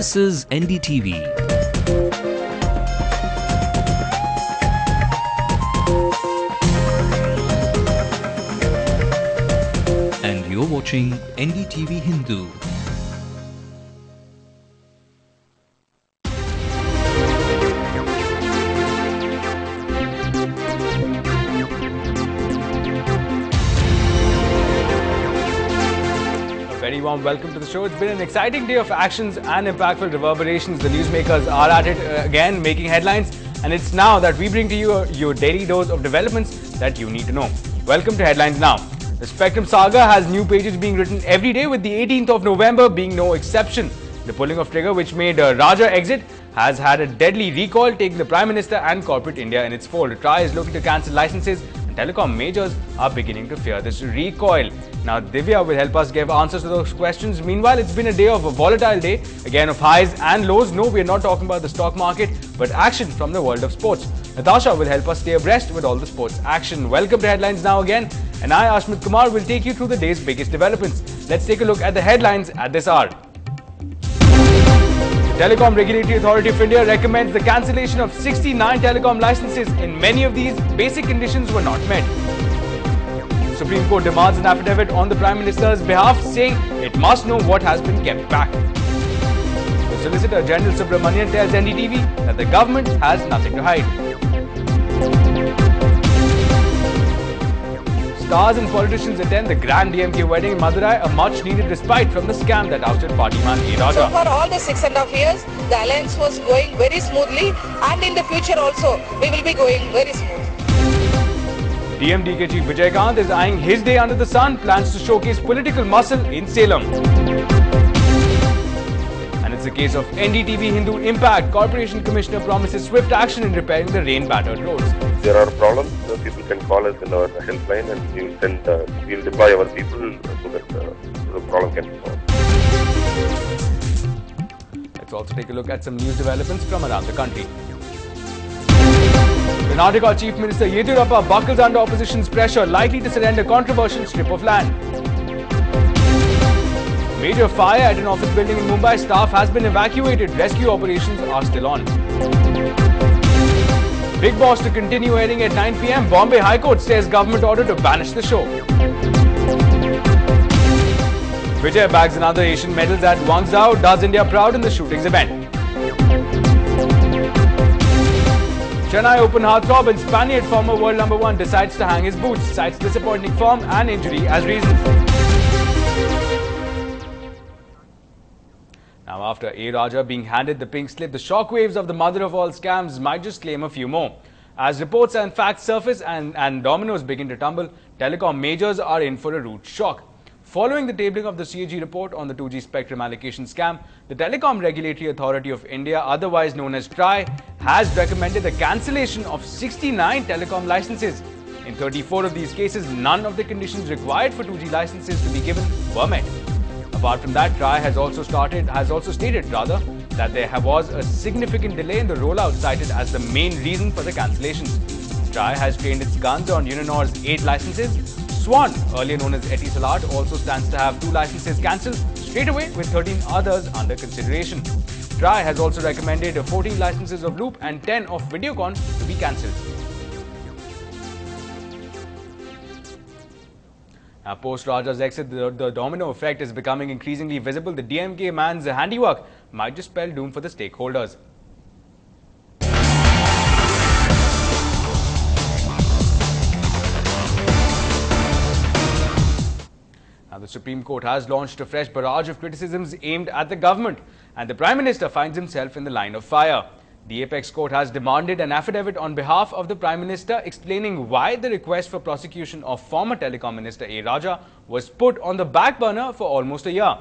This is NDTV. And you're watching Ndtv-Hindu. Very warm welcome to the show. It's been an exciting day of actions and impactful reverberations. The newsmakers are at it again, making headlines, and it's now that we bring to you your daily dose of developments that you need to know. Welcome to Headlines Now. The Spectrum saga has new pages being written every day, with the 18th of November being no exception. The pulling of trigger which made Raja exit has had a deadly recoil, taking the Prime Minister and corporate India in its fold. TRAI is looking to cancel licenses, and telecom majors are beginning to fear this recoil. Now, Divya will help us give answers to those questions. Meanwhile, it's been a volatile day, again of highs and lows. No, we are not talking about the stock market, but action from the world of sports. Natasha will help us stay abreast with all the sports action. Welcome to Headlines Now again, and I, Ashmit Kumar, will take you through the day's biggest developments. Let's take a look at the headlines at this hour. The Telecom Regulatory Authority of India recommends the cancellation of 69 telecom licenses. In many of these, basic conditions were not met. Supreme Court demands an affidavit on the Prime Minister's behalf, saying it must know what has been kept back. The Solicitor General Subramanian tells NDTV that the government has nothing to hide. Stars and politicians attend the grand DMK wedding in Madurai, a much-needed respite from the scam that ousted party man A. Raja. So for all the 6.5 years, the alliance was going very smoothly, and in the future also, we will be going very smooth. DMDK Chief Vijay is eyeing his day under the sun, plans to showcase political muscle in Salem. And it's a case of NDTV-Hindu impact. Corporation Commissioner promises swift action in repairing the rain-battered roads. If there are problems, people can call us in our helpline, and we'll deploy our people so that the problem can be solved. Let's also take a look at some news developments from around the country. Karnataka Chief Minister Yediyurappa buckles under opposition's pressure, likely to surrender controversial strip of land. Major fire at an office building in Mumbai. Staff has been evacuated. Rescue operations are still on. Big Boss to continue airing at 9 p.m. Bombay High Court says government order to banish the show. Vijay bags another Asian medals at Guangzhou, does India proud in the shootings event. Chennai Open heartthrob and Spaniard former world number 1 decides to hang his boots, cites disappointing form and injury as reasons. Now, after A. Raja being handed the pink slip, the shockwaves of the mother of all scams might just claim a few more. As reports and facts surface and dominoes begin to tumble, telecom majors are in for a rude shock. Following the tabling of the CAG report on the 2G spectrum allocation scam, the Telecom Regulatory Authority of India, otherwise known as TRAI, has recommended the cancellation of 69 telecom licenses. In 34 of these cases, none of the conditions required for 2G licenses to be given were met. Apart from that, TRAI has also stated that there was a significant delay in the rollout, cited as the main reason for the cancellations. TRAI has trained its guns on Uninor's 8 licenses. Swan, earlier known as Etisalat, also stands to have 2 licenses cancelled straight away, with 13 others under consideration. TRAI has also recommended 14 licenses of Loop and 10 of Videocon to be cancelled. Now, post Raja's exit, the domino effect is becoming increasingly visible. The DMK man's handiwork might just spell doom for the stakeholders. Now, the Supreme Court has launched a fresh barrage of criticisms aimed at the government, and the Prime Minister finds himself in the line of fire. The Apex Court has demanded an affidavit on behalf of the Prime Minister, explaining why the request for prosecution of former Telecom Minister A. Raja was put on the back burner for almost a year.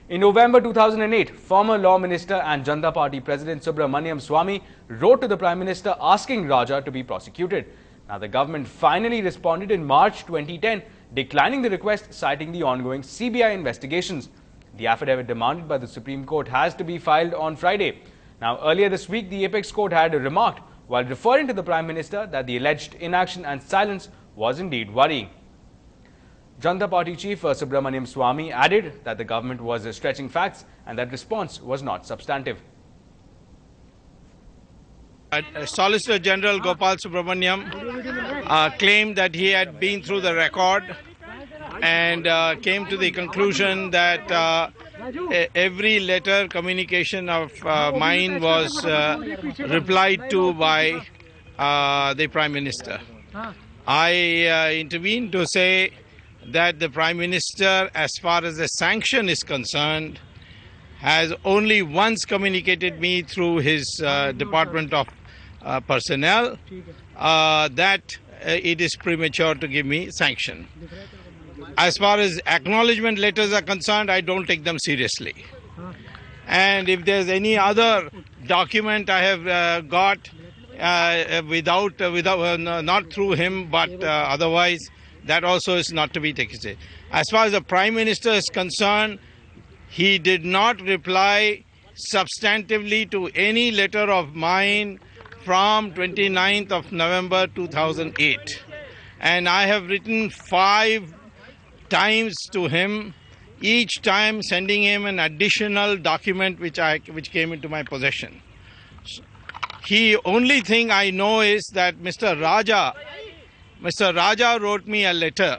In November 2008, former Law Minister and Janata Party President Subramaniam Swamy wrote to the Prime Minister asking Raja to be prosecuted. Now, the government finally responded in March 2010, declining the request, citing the ongoing CBI investigations. The affidavit demanded by the Supreme Court has to be filed on Friday. Now, earlier this week, the Apex Court had remarked, while referring to the Prime Minister, that the alleged inaction and silence was indeed worrying. Janata Party chief Subramaniam Swamy added that the government was stretching facts and that response was not substantive. Solicitor General Gopal Subramaniam claimed that he had been through the record and came to the conclusion that every letter communication of mine was replied to by the Prime Minister. I intervened to say that the Prime Minister, as far as the sanction is concerned, has only once communicated me through his Department of Personnel that it is premature to give me sanction. As far as acknowledgement letters are concerned, I don't take them seriously. And if there's any other document I have got not through him, but otherwise, that also is not to be taken seriously. As far as the Prime Minister is concerned, he did not reply substantively to any letter of mine from 29th of November 2008. And I have written 5 times to him, each time sending him an additional document which came into my possession. Only thing I know is that Mr. Raja wrote me a letter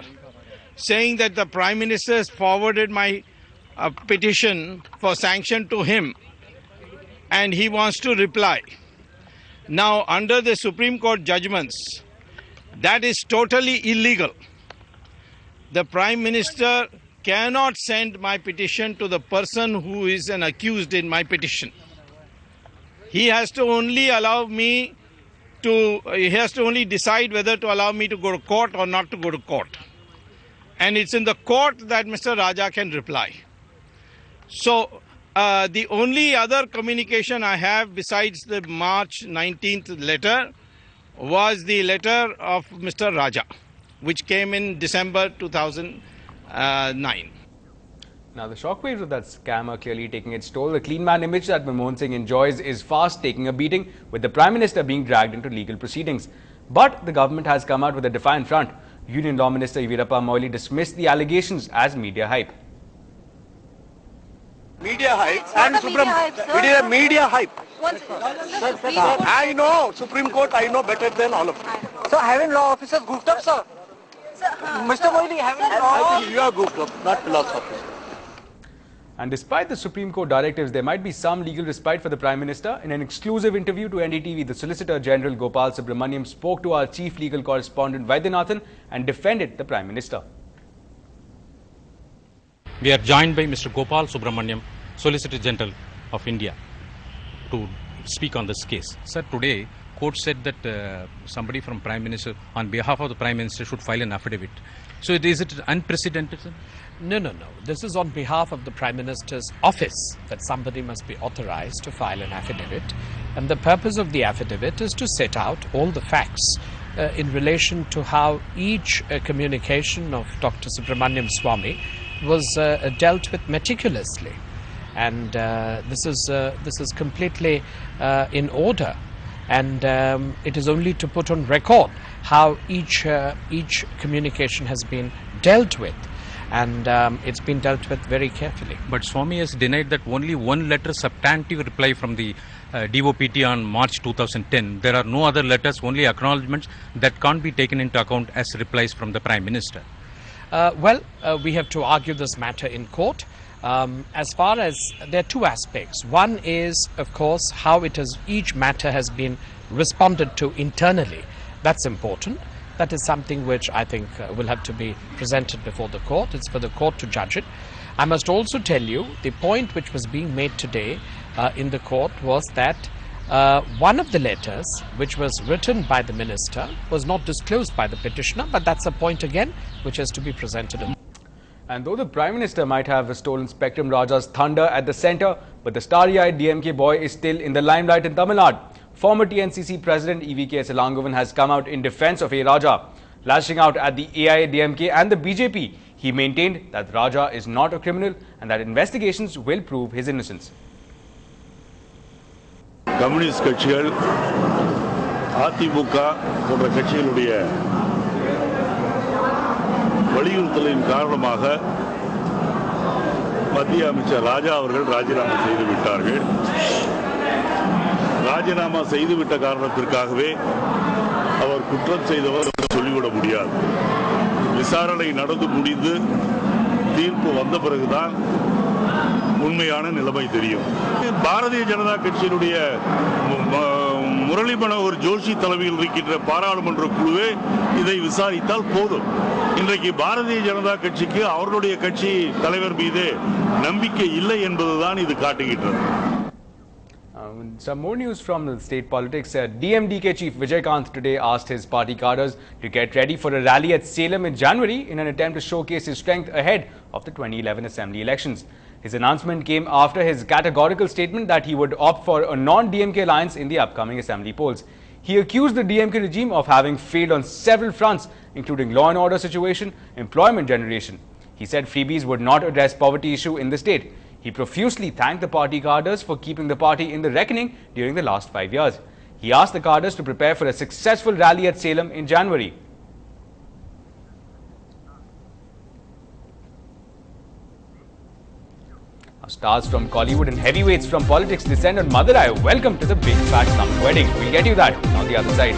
saying that the Prime Minister has forwarded my petition for sanction to him and he wants to reply. Now, under the Supreme Court judgments, that is totally illegal. The Prime Minister cannot send my petition to the person who is an accused in my petition. He has to only decide whether to allow me to go to court or not to go to court. And it's in the court that Mr. Raja can reply. So, the only other communication I have besides the March 19th letter was the letter of Mr. Raja, which came in December 2009. Now, the shockwaves of that scam are clearly taking its toll. The clean man image that Manmohan Singh enjoys is fast taking a beating, with the Prime Minister being dragged into legal proceedings. But the government has come out with a defiant front. Union Law Minister Yedirappa Moily dismissed the allegations as media hype. Media hype and it is a media hype. I know Supreme Court, I know better than all of you. So haven't law officers goofed up, sir? Mr. Moily, haven't law... I think you are goofed up, not philosophers. And despite the Supreme Court directives, there might be some legal respite for the Prime Minister. In an exclusive interview to NDTV, the Solicitor General Gopal Subramaniam spoke to our chief legal correspondent Vaidyanathan and defended the Prime Minister. We are joined by Mr. Gopal Subramaniam, Solicitor General of India, to speak on this case. Sir, today court said that somebody from Prime Minister, on behalf of the Prime Minister, should file an affidavit. So is it unprecedented, sir? No. This is on behalf of the Prime Minister's office that somebody must be authorized to file an affidavit. And the purpose of the affidavit is to set out all the facts in relation to how each communication of Dr. Subramaniam Swamy was dealt with meticulously. And this is completely in order. And it is only to put on record how each communication has been dealt with. And it's been dealt with very carefully. But Swamy has denied that only one letter substantive reply from the DOPT on March 2010. There are no other letters, only acknowledgements that can't be taken into account as replies from the Prime Minister. We have to argue this matter in court. As far as there are 2 aspects. One is, of course, how each matter has been responded to internally. That's important. That is something which I think will have to be presented before the court. It's for the court to judge it. I must also tell you the point which was being made today in the court was that one of the letters which was written by the minister was not disclosed by the petitioner, but that's a point again which has to be presented. And though the Prime Minister might have stolen Spectrum Raja's thunder at the centre, but the starry-eyed DMK boy is still in the limelight in Tamil Nadu. Former TNCC President EVK Selangovan has come out in defence of A. Raja. Lashing out at the AIADMK and the BJP, he maintained that Raja is not a criminal and that investigations will prove his innocence. Communist கட்சிகள் அதிமுக போன்ற கட்சிகளுடைய வலியுறுத்தலின் காரணமாக மத்திய அமைச்சர் ராஜா அவர்கள் ராஜினாமா செய்து விட்டார்கள். ராஜினாமா செய்துவிட்ட காரணத்திற்காகவே அவர் குற்றம் செய்தவர் சொல்லிவிட முடியாது. விசாரணை நடந்து முடிந்து தீர்ப்பு வந்த பிறகுதான் உண்மையான நிலைமை தெரியும். பாரதிய ஜனதா கட்சியினுடைய முரளி மனோகர் ஜோஷி தலைமையில் இருக்கின்ற பாராளுமன்ற குழுவே இதை விசாரித்தால் போதும். இன்றைக்கு பாரதிய ஜனதா கட்சிக்கு அவர்களுடைய கட்சி தலைவர் மீது நம்பிக்கை இல்லை என்பதுதான் இது காட்டுகின்றது. Some more news from the state politics. DMDK chief Vijay Kant today asked his party cadres to get ready for a rally at Salem in January in an attempt to showcase his strength ahead of the 2011 assembly elections. His announcement came after his categorical statement that he would opt for a non-DMK alliance in the upcoming assembly polls. He accused the DMK regime of having failed on several fronts, including law and order situation, employment generation. He said freebies would not address poverty issue in the state. He profusely thanked the party cadres for keeping the party in the reckoning during the last 5 years. He asked the cadres to prepare for a successful rally at Salem in January. Stars from Collywood and heavyweights from politics descend on Madurai. Welcome to the big fat slum wedding. We'll get you that on the other side.